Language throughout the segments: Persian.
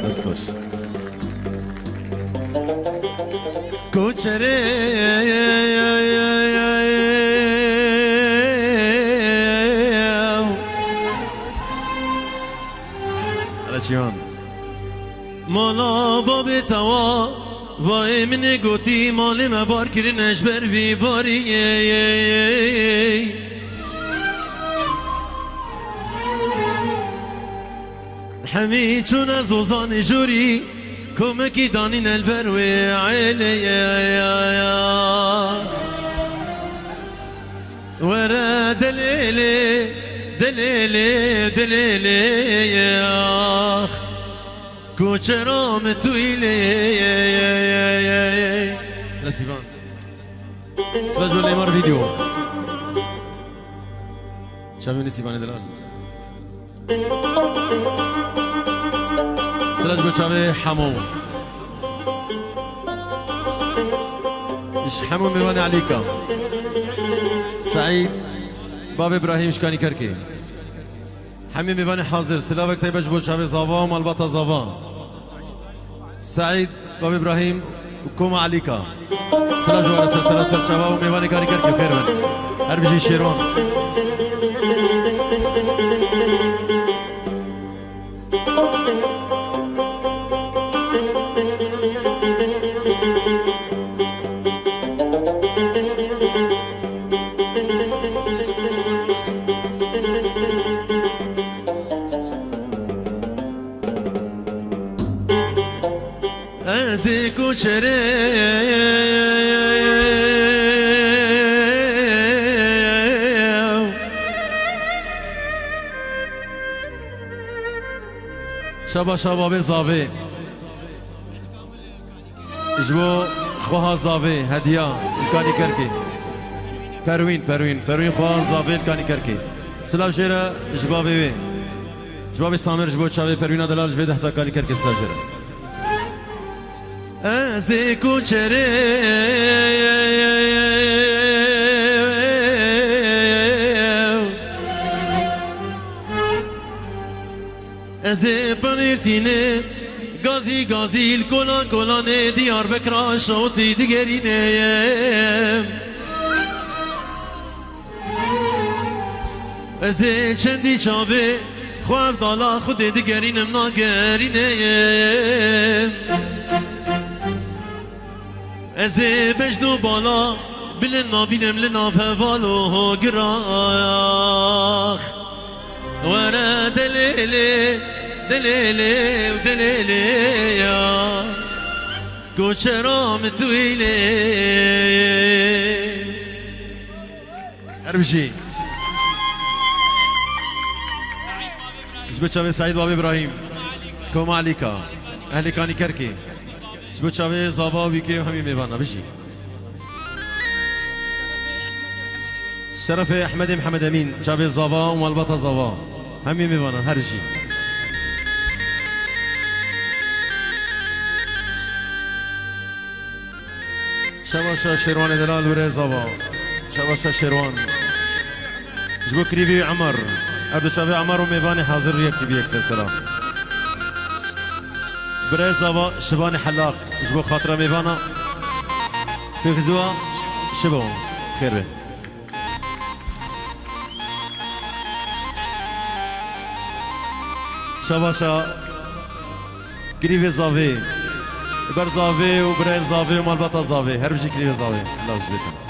دست باش کوچره رچیان مالا باب توا وای من گوتی مال مبار کرنش بر وی باری حمی چون از اوزان جوری کمکی دانین البر و علی ورا دلیلی دلیلی دلیلی کوچرام تویلی نصیبان سجل لیمار ویدیو شبیه نصیبان دلال سلاج بچاوه حمو ايش حمو ميوان عليكا سعيد باب ابراهيم شكاني كركي حمي ميوان حاضر سلاوك تيبش بچاوه زاوا ومالباتا زاوا سعيد باب ابراهيم وكوما عليكا سلاج وارسل سلاج سرچاوا وميوان كاني كركي خير بن هر بجي شيروان ازی کوچره شبا شبا به زاوه جبو خواه زاوه هدیه کانی کرکی پروین خواه زاوه کانی کرکی سلام شیره جبابه جبابه سامر جبو چاوه پروین دلال جبه دهتا کانی کرکی سلام شیره ازی کوچره ازی پنیرتینه گازی گازی کلانه دیار بکرا شوتی دیگرینه ازی چندی چاوه خواب دالا خود دیگرینم ناگرینه ازی بجدو بالا بلن نابینم لناف هوالو گراخ ورا دلیلی دلیلی و دلیلی یا کوچرام تویلی اربشی جبت سعید باب ابراهیم کوما علیکا اهلی کانی کرکی جبت شاوه زابا ویکی همین میوانا بشی شرف احمد محمد امین شاوه زابا و مالباتا زابا همین میوانا هر شی شباشا شیروان دلال وره زابا شباشا شیروان جبو کریوی عمر عبد شاوه عمر و میوانی حاضر یکی بی یک سلام برای زاوا شبان حلاق جبو خاطر میوانا في غزوة شبو خير به شباشا قريب زاوي بر زاوي وبرين زاوي ومالبطة زاوي هر بشي قريب زاوي سلا وجبتنا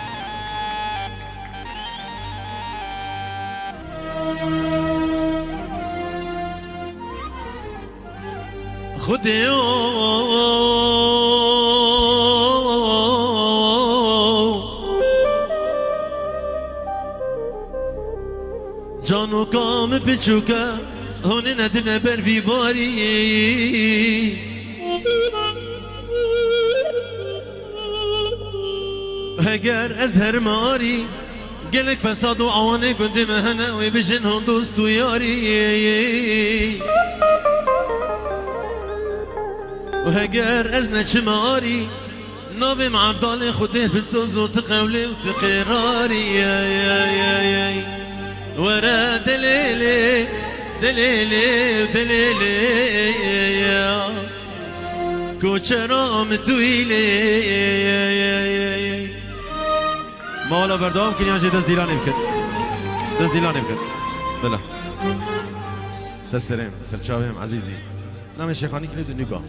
خديو جانو کام پچوکا هونه ندنه بر وی باری هگر از هر ماری گلک فساد و عوانه گنده مهنه و بجن هم دوست و یاری و هگر از نچماری نابم عبدال خوده بسوز و تقوله و تقراری ورا دلیلی دلیلی دلیلی کوچرام تویلی مالا بردام کنی آنجا دست دیلانه بکد دست دیلانه بکد بلا سر سرم سر چاویم عزیزی نام شیخانی کنید و نگاه